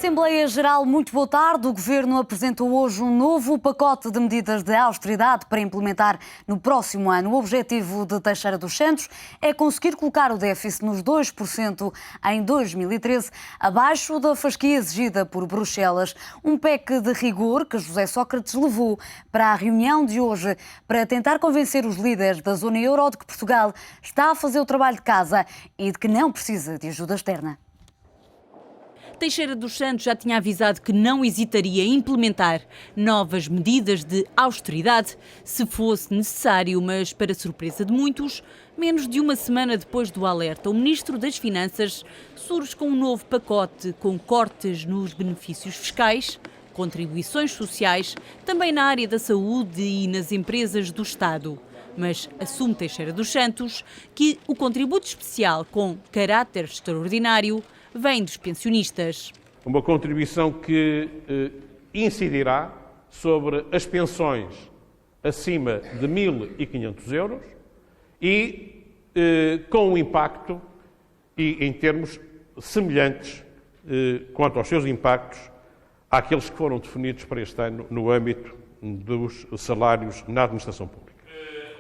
Assembleia Geral, muito boa tarde. O Governo apresentou hoje um novo pacote de medidas de austeridade para implementar no próximo ano. O objetivo de Teixeira dos Santos é conseguir colocar o déficit nos 2% em 2013, abaixo da fasquia exigida por Bruxelas. Um PEC de rigor que José Sócrates levou para a reunião de hoje para tentar convencer os líderes da zona euro de que Portugal está a fazer o trabalho de casa e de que não precisa de ajuda externa. Teixeira dos Santos já tinha avisado que não hesitaria em implementar novas medidas de austeridade se fosse necessário, mas, para surpresa de muitos, menos de uma semana depois do alerta, o Ministro das Finanças surge com um novo pacote com cortes nos benefícios fiscais, contribuições sociais, também na área da saúde e nas empresas do Estado. Mas assume Teixeira dos Santos que o contributo especial com caráter extraordinário vem dos pensionistas. Uma contribuição que incidirá sobre as pensões acima de 1.500 euros e com um impacto e em termos semelhantes quanto aos seus impactos àqueles que foram definidos para este ano no âmbito dos salários na administração pública.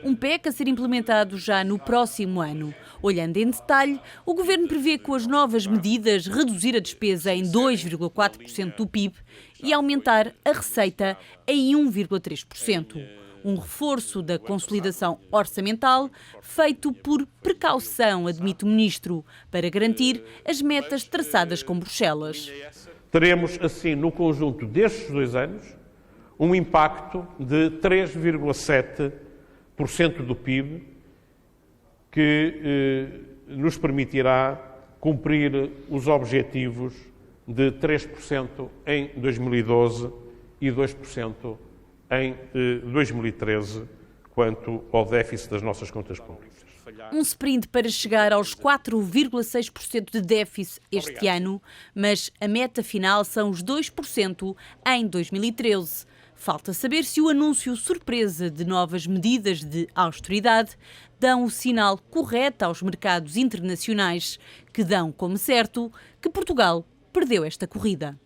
Um PEC a ser implementado já no próximo ano. Olhando em detalhe, o Governo prevê com as novas medidas reduzir a despesa em 2,4% do PIB e aumentar a receita em 1,3%. Um reforço da consolidação orçamental feito por precaução, admite o Ministro, para garantir as metas traçadas com Bruxelas. Teremos, assim, no conjunto destes 2 anos, um impacto de 3,7% do PIB, que nos permitirá cumprir os objetivos de 3% em 2012 e 2% em 2013, quanto ao déficit das nossas contas públicas. Um sprint para chegar aos 4,6% de déficit este ano, mas a meta final são os 2% em 2013. Falta saber se o anúncio surpresa de novas medidas de austeridade dão o sinal correto aos mercados internacionais, que dão como certo que Portugal perdeu esta corrida.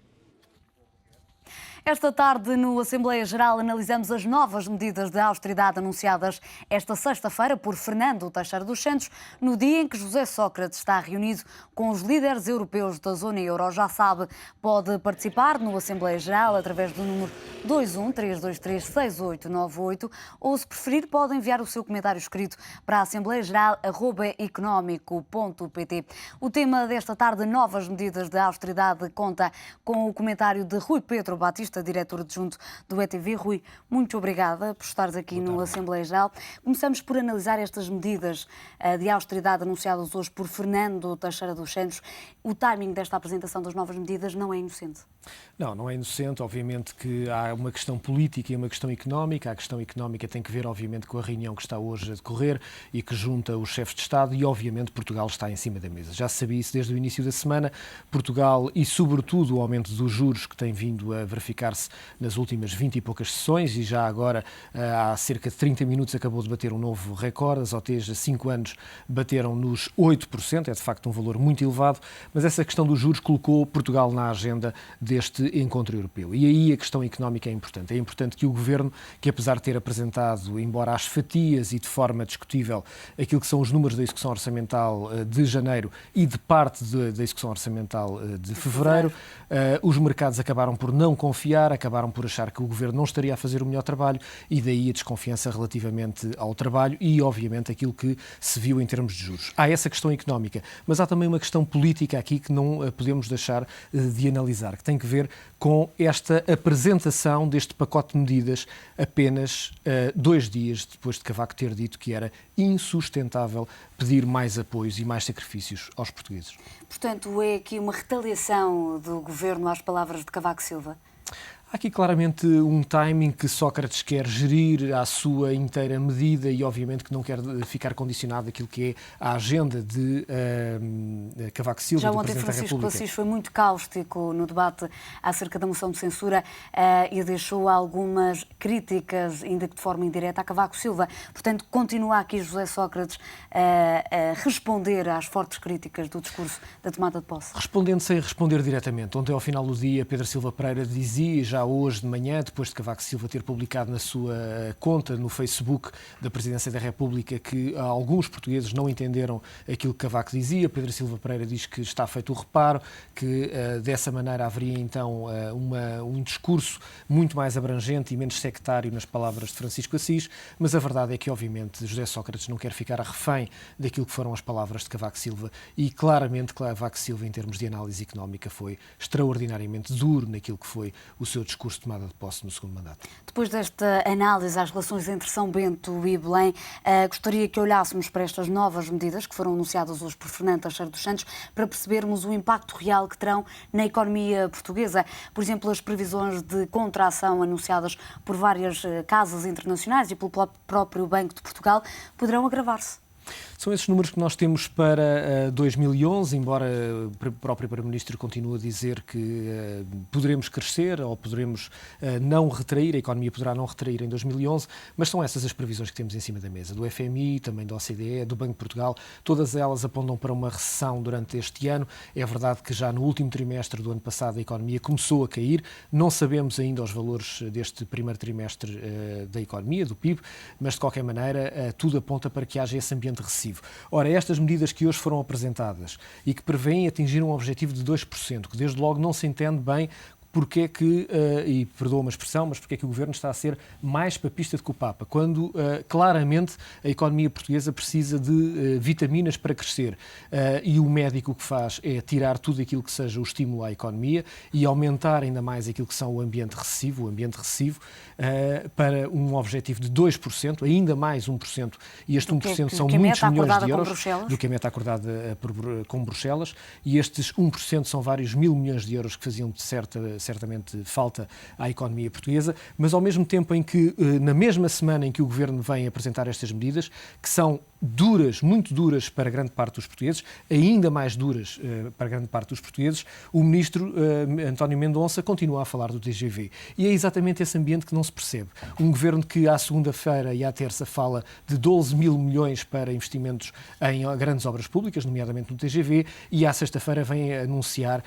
Esta tarde, no Assembleia Geral, analisamos as novas medidas de austeridade anunciadas esta sexta-feira por Fernando Teixeira dos Santos, no dia em que José Sócrates está reunido com os líderes europeus da zona euro. Já sabe, pode participar no Assembleia Geral através do número 213236898 ou, se preferir, pode enviar o seu comentário escrito para assembleiageral@económico.pt. O tema desta tarde, novas medidas de austeridade, conta com o comentário de Rui Pedro Batista, diretor adjunto do ETV. Rui, muito obrigada por estares aqui no Assembleia Geral. Começamos por analisar estas medidas de austeridade anunciadas hoje por Fernando Teixeira dos Santos. O timing desta apresentação das novas medidas não é inocente. Não é inocente. Obviamente que há uma questão política e uma questão económica. A questão económica tem que ver, obviamente, com a reunião que está hoje a decorrer e que junta os chefes de Estado e, obviamente, Portugal está em cima da mesa. Já se sabia isso desde o início da semana. Portugal e, sobretudo, o aumento dos juros que tem vindo a verificar-se nas últimas 20 e poucas sessões e já agora, há cerca de 30 minutos, acabou de bater um novo recorde. As OTs, há 5 anos, bateram nos 8%. É, de facto, um valor muito elevado. Mas essa questão dos juros colocou Portugal na agenda deste encontro europeu. E aí a questão económica é importante. É importante que o Governo, que apesar de ter apresentado, embora às fatias e de forma discutível, aquilo que são os números da execução orçamental de janeiro e de parte da execução orçamental de fevereiro, os mercados acabaram por não confiar, acabaram por achar que o Governo não estaria a fazer o melhor trabalho e daí a desconfiança relativamente ao trabalho e, obviamente, aquilo que se viu em termos de juros. Há essa questão económica, mas há também uma questão política aqui que não podemos deixar de analisar, que tem que ver com esta apresentação deste pacote de medidas apenas 2 dias depois de Cavaco ter dito que era insustentável pedir mais apoios e mais sacrifícios aos portugueses. Portanto, é aqui uma retaliação do Governo às palavras de Cavaco Silva? Há aqui claramente um timing que Sócrates quer gerir à sua inteira medida e obviamente que não quer ficar condicionado àquilo que é a agenda de Cavaco Silva, Já do ontem Presidente da Francisco República. Assis foi muito cáustico no debate acerca da moção de censura e deixou algumas críticas, ainda que de forma indireta, a Cavaco Silva. Portanto, continua aqui José Sócrates a responder às fortes críticas do discurso da tomada de posse. Respondendo sem responder diretamente. Ontem, ao final do dia, Pedro Silva Pereira dizia, já hoje de manhã, depois de Cavaco Silva ter publicado na sua conta no Facebook da Presidência da República que alguns portugueses não entenderam aquilo que Cavaco dizia. Pedro Silva Pereira diz que está feito o reparo, que dessa maneira haveria então um discurso muito mais abrangente e menos sectário nas palavras de Francisco Assis, mas a verdade é que, obviamente, José Sócrates não quer ficar a refém daquilo que foram as palavras de Cavaco Silva e, claramente, Cavaco Silva, em termos de análise económica, foi extraordinariamente duro naquilo que foi o seu discurso de tomada de posse no segundo mandato. Depois desta análise às relações entre São Bento e Belém, gostaria que olhássemos para estas novas medidas que foram anunciadas hoje por Fernando Teixeira dos Santos para percebermos o impacto real que terão na economia portuguesa. Por exemplo, as previsões de contração anunciadas por várias casas internacionais e pelo próprio Banco de Portugal poderão agravar-se. São esses números que nós temos para 2011, embora o próprio Primeiro-Ministro continue a dizer que poderemos crescer ou poderemos não retrair, a economia poderá não retrair em 2011, mas são essas as previsões que temos em cima da mesa, do FMI, também da OCDE, do Banco de Portugal, todas elas apontam para uma recessão durante este ano. É verdade que já no último trimestre do ano passado a economia começou a cair, não sabemos ainda os valores deste primeiro trimestre da economia, do PIB, mas de qualquer maneira tudo aponta para que haja esse ambiente recessivo. Ora, estas medidas que hoje foram apresentadas e que prevêem atingir um objetivo de 2%, que desde logo não se entende bem porque é que, e perdoa-me a expressão, mas porque é que o Governo está a ser mais papista do que o Papa, quando claramente a economia portuguesa precisa de vitaminas para crescer e o médico o que faz é tirar tudo aquilo que seja o estímulo à economia e aumentar ainda mais aquilo que são o ambiente recessivo para um objetivo de 2%, ainda mais 1%, e este 1% são muitos milhões de euros do que a meta acordada com Bruxelas, e estes 1% são vários mil milhões de euros que faziam certamente falta à economia portuguesa, mas ao mesmo tempo em que, na mesma semana em que o Governo vem apresentar estas medidas, que são duras, muito duras para grande parte dos portugueses, ainda mais duras para grande parte dos portugueses, o Ministro António Mendonça continua a falar do TGV. E é exatamente esse ambiente que não se percebe. Um Governo que à segunda-feira e à terça fala de 12 mil milhões para investimentos em grandes obras públicas, nomeadamente no TGV, e à sexta-feira vem anunciar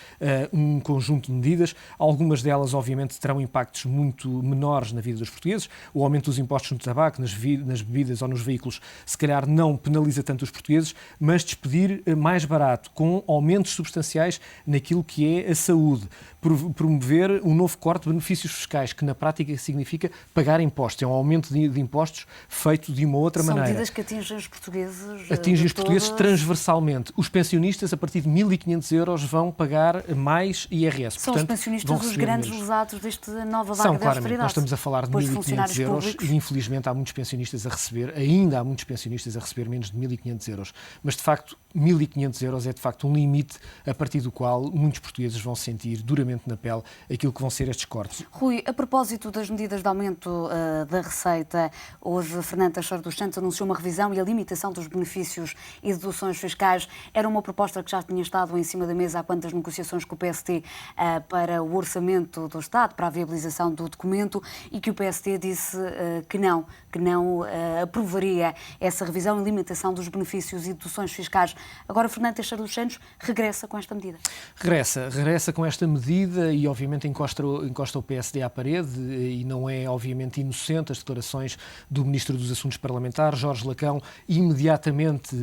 um conjunto de medidas. Algumas delas, obviamente, terão impactos muito menores na vida dos portugueses. O aumento dos impostos no tabaco, nas bebidas ou nos veículos, se calhar não penaliza tanto os portugueses, mas despedir mais barato, com aumentos substanciais naquilo que é a saúde. Promover um novo corte de benefícios fiscais, que na prática significa pagar impostos. É um aumento de impostos feito de uma outra maneira. São medidas que atingem os portugueses. Atingem os portugueses transversalmente. Os pensionistas, a partir de 1.500 euros, vão pagar mais IRS. São os pensionistas os grandes lesados desta nova vaga São, de claramente. austeridade. Nós estamos a falar de 1.500 euros e, infelizmente, há muitos pensionistas a receber, ainda há muitos pensionistas a receber menos de 1.500 euros. Mas, de facto, 1.500 euros é, de facto, um limite a partir do qual muitos portugueses vão sentir duramente na pele aquilo que vão ser estes cortes. Rui, a propósito das medidas de aumento da receita, hoje Fernando Teixeira dos Santos anunciou uma revisão e a limitação dos benefícios e deduções fiscais. Era uma proposta que já tinha estado em cima da mesa há quantas negociações com o PSD para o orçamento do Estado, para a viabilização do documento, e que o PSD disse que não aprovaria essa revisão e limitação dos benefícios e deduções fiscais. Agora Fernando Teixeira dos Santos regressa com esta medida. Regressa com esta medida e, obviamente, encosta o PSD à parede, e não é, obviamente, inocente as declarações do Ministro dos Assuntos Parlamentares, Jorge Lacão, imediatamente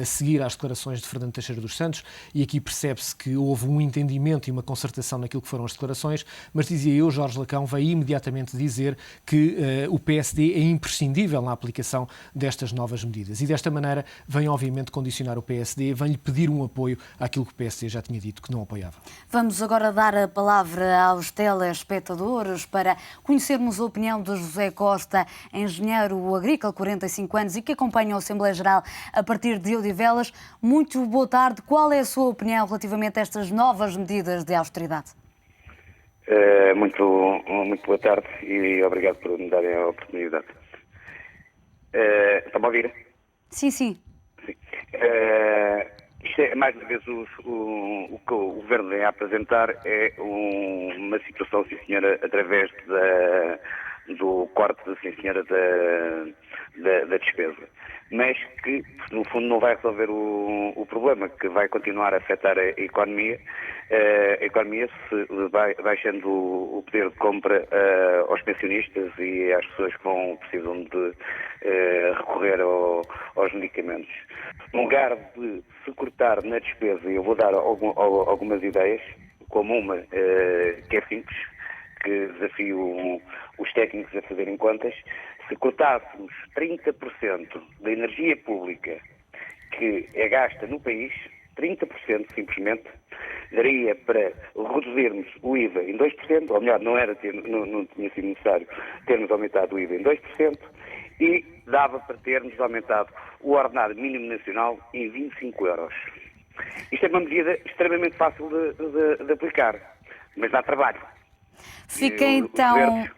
a seguir às declarações de Fernando Teixeira dos Santos, e aqui percebe-se que houve um entendimento e uma concertação naquilo que foram as declarações, mas dizia eu, Jorge Lacão veio imediatamente dizer que o PSD é imprescindível na aplicação destas novas medidas, e desta maneira vem, obviamente, condicionar o PSD, vem-lhe pedir um apoio àquilo que o PSD já tinha dito que não apoiava. Vamos agora dar a palavra aos telespectadores para conhecermos a opinião de José Costa, engenheiro agrícola, 45 anos, e que acompanha a Assembleia Geral a partir de Odivelas. Muito boa tarde. Qual é a sua opinião relativamente a estas novas medidas de austeridade? Muito boa tarde e obrigado por me darem a oportunidade. Está-me a ouvir? Sim, sim. Sim. Isto é, mais uma vez, o que o Governo vem a apresentar é uma situação, sim senhora, através do corte, sim senhora, da despesa. Mas que, no fundo, não vai resolver o problema, que vai continuar a afetar a economia. A economia se baixando o poder de compra aos pensionistas e às pessoas que precisam de recorrer aos medicamentos. No lugar de se cortar na despesa, eu vou dar algumas ideias, como uma que é simples, que desafio os técnicos a fazerem contas. Se cortássemos 30% da energia pública que é gasta no país, 30% simplesmente, daria para reduzirmos o IVA em 2%, ou melhor, não tinha sido necessário termos aumentado o IVA em 2%, e dava para termos aumentado o ordenado mínimo nacional em 25 euros. Isto é uma medida extremamente fácil de aplicar, mas dá trabalho. Fica Os então. verdes